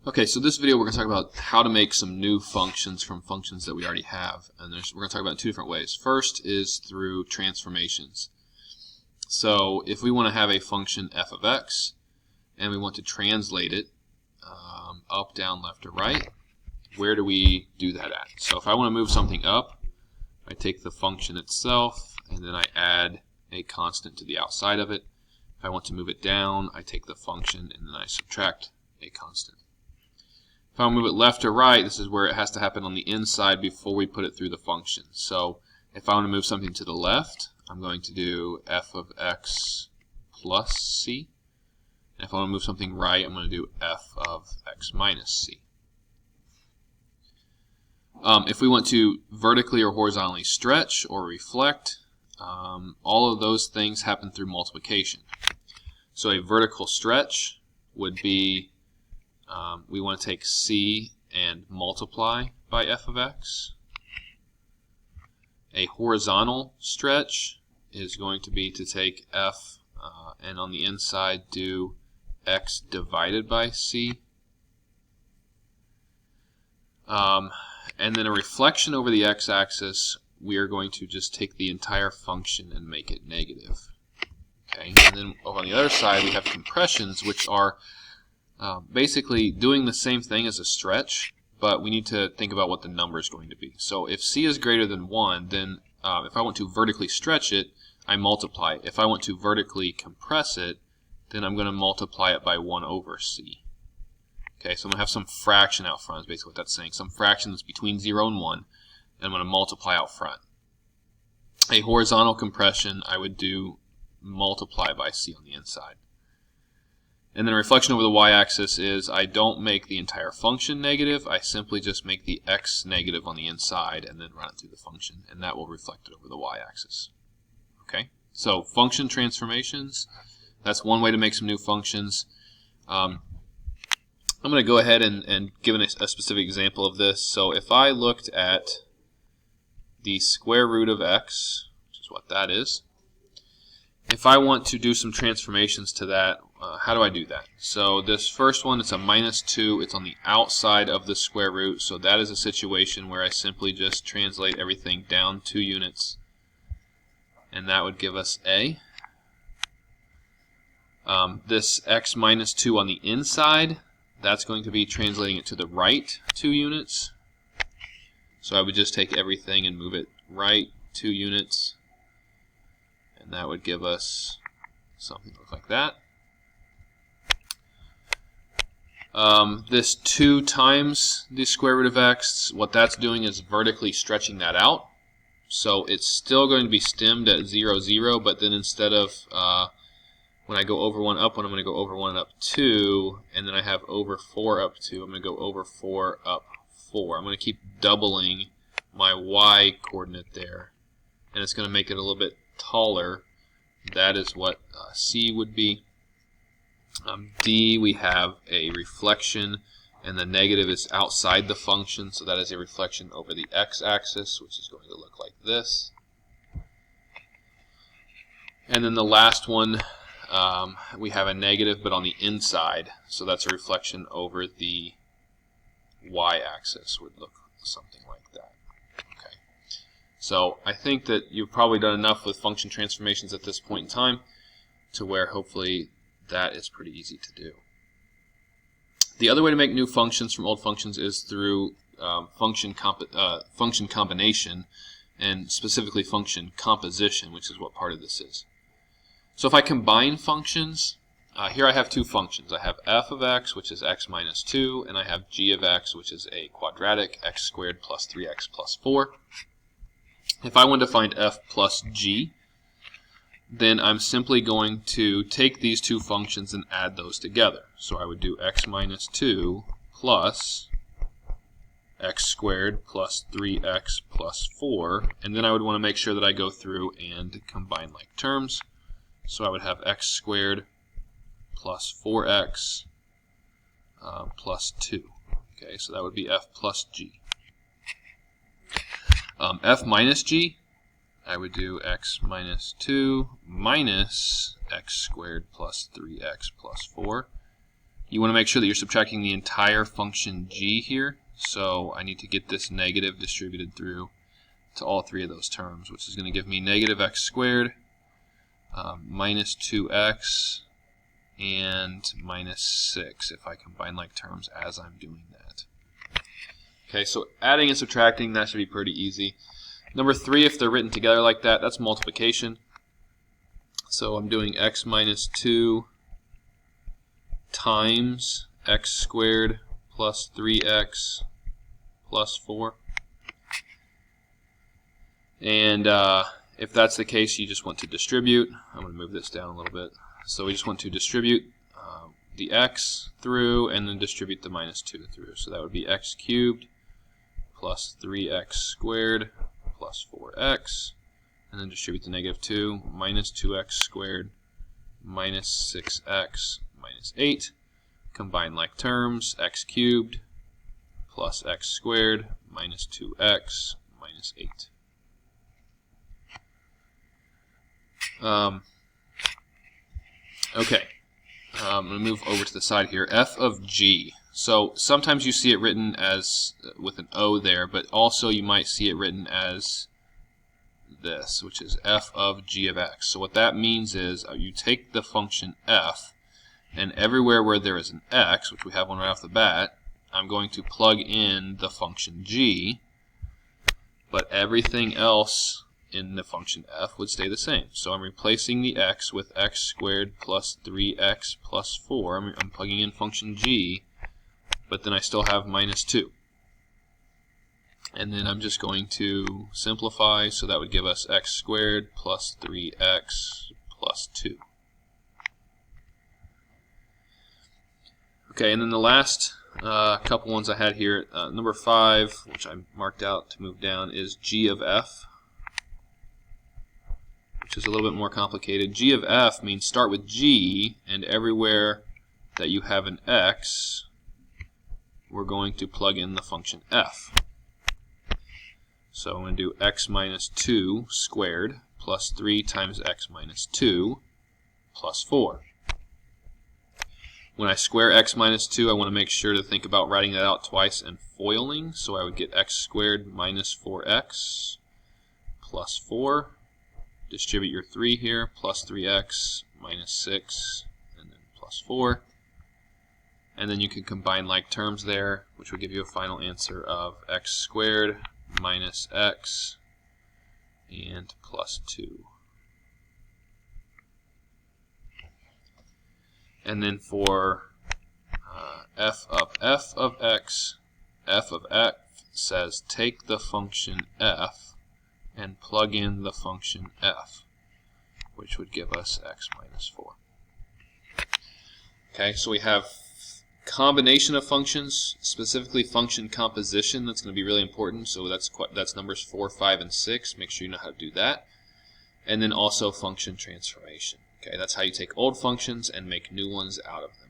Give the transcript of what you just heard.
Okay, so this video we're going to talk about how to make some new functions from functions that we already have. And we're going to talk about it in two different ways. First is through transformations. So if we want to have a function f of x and we want to translate it up, down, left, or right, where do we do that at? So if I want to move something up, I take the function itself and then I add a constant to the outside of it. If I want to move it down, I take the function and then I subtract a constant. If I want to move it left or right, this is where it has to happen on the inside before we put it through the function. So if I want to move something to the left, I'm going to do f of x plus c. And if I want to move something right, I'm going to do f of x minus c. If we want to vertically or horizontally stretch or reflect, all of those things happen through multiplication. So a vertical stretch would be we want to take c and multiply by f of x. A horizontal stretch is going to be to take f and on the inside do x divided by c. And then a reflection over the x-axis, we are going to just take the entire function and make it negative. Okay, and then over on the other side we have compressions, which are basically doing the same thing as a stretch, but we need to think about what the number is going to be. So if c is greater than 1, then if I want to vertically stretch it, I multiply it. If I want to vertically compress it, then I'm going to multiply it by 1 over c. Okay, so I'm going to have some fraction out front, is basically what that's saying. Some fraction that's between 0 and 1, and I'm going to multiply out front. A horizontal compression, I would do multiply by c on the inside. And then a reflection over the y-axis is I don't make the entire function negative, I simply just make the x negative on the inside and then run it through the function, and that will reflect it over the y-axis. Okay, so function transformations, that's one way to make some new functions. I'm going to go ahead and give a specific example of this. So if I looked at the square root of x, which is what that is, if I want to do some transformations to that, how do I do that? So this first one, it's a minus 2. It's on the outside of the square root. So that is a situation where I simply just translate everything down 2 units. And that would give us a. This x minus 2 on the inside, that's going to be translating it to the right 2 units. So I would just take everything and move it right 2 units. And that would give us something that looks like that. This 2 times the square root of x, what that's doing is vertically stretching that out. So it's still going to be stemmed at 0, 0, but then instead of when I go over 1 up 1, I'm going to go over 1 up 2, and then I have over 4 up 2. I'm going to go over 4 up 4. I'm going to keep doubling my y coordinate there, and it's going to make it a little bit taller. That is what C would be. D, we have a reflection, and the negative is outside the function, so that is a reflection over the x-axis, which is going to look like this. And then the last one, we have a negative, but on the inside, so that's a reflection over the y-axis, would look something like that. Okay. So I think that you've probably done enough with function transformations at this point in time to where hopefully that is pretty easy to do. The other way to make new functions from old functions is through function combination, and specifically function composition, which is what part of this is. So if I combine functions, here I have 2 functions. I have f of x, which is x minus 2, and I have g of x, which is a quadratic, x squared plus 3x plus 4. If I want to find f plus g, then I'm simply going to take these 2 functions and add those together. So I would do x minus 2 plus x squared plus 3x plus 4, and then I would want to make sure that I go through and combine like terms. So I would have x squared plus 4x plus 2. Okay, so that would be f plus g. F minus g, I would do x minus 2 minus x squared plus 3x plus 4. You want to make sure that you're subtracting the entire function g here. So I need to get this negative distributed through to all three of those terms, which is going to give me negative x squared, minus 2x, and minus 6 if I combine like terms as I'm doing that. Okay, so adding and subtracting, that should be pretty easy. Number 3, if they're written together like that, that's multiplication. So I'm doing x minus 2 times x squared plus 3x plus 4. And if that's the case, you just want to distribute. I'm going to move this down a little bit. So we just want to distribute the x through and then distribute the minus 2 through. So that would be x cubed plus 3x squared plus 4x. And then distribute the negative 2, minus 2x squared minus 6x minus 8. Combine like terms, x cubed plus x squared minus 2x minus 8. Okay, I'm going to move over to the side here. F of g. So sometimes you see it written as with an O there, but also you might see it written as this, which is f of g of x. So what that means is you take the function f, and everywhere where there is an x, which we have one right off the bat, I'm going to plug in the function g, but everything else in the function f would stay the same. So I'm replacing the x with x squared plus 3x plus 4. I'm plugging in function g, but then I still have minus 2. And then I'm just going to simplify, so that would give us x squared plus 3x plus 2. Okay, and then the last couple ones I had here, number 5, which I marked out to move down, is g of f, which is a little bit more complicated. G of f means start with g, and everywhere that you have an x, we're going to plug in the function f. So I'm going to do x minus 2 squared plus 3 times x minus 2 plus 4. When I square x minus 2, I want to make sure to think about writing that out twice and foiling. So I would get x squared minus 4x plus 4. Distribute your 3 here, plus 3x minus 6, and then plus 4. And then you can combine like terms there, which will give you a final answer of x squared minus x and plus 2. And then for f of x, f of x says take the function f and plug in the function f, which would give us x minus 4. Okay, so we have combination of functions, specifically function composition. That's going to be really important. So that's numbers 4, 5, and 6. Make sure you know how to do that. And then also function transformation. Okay, that's how you take old functions and make new ones out of them.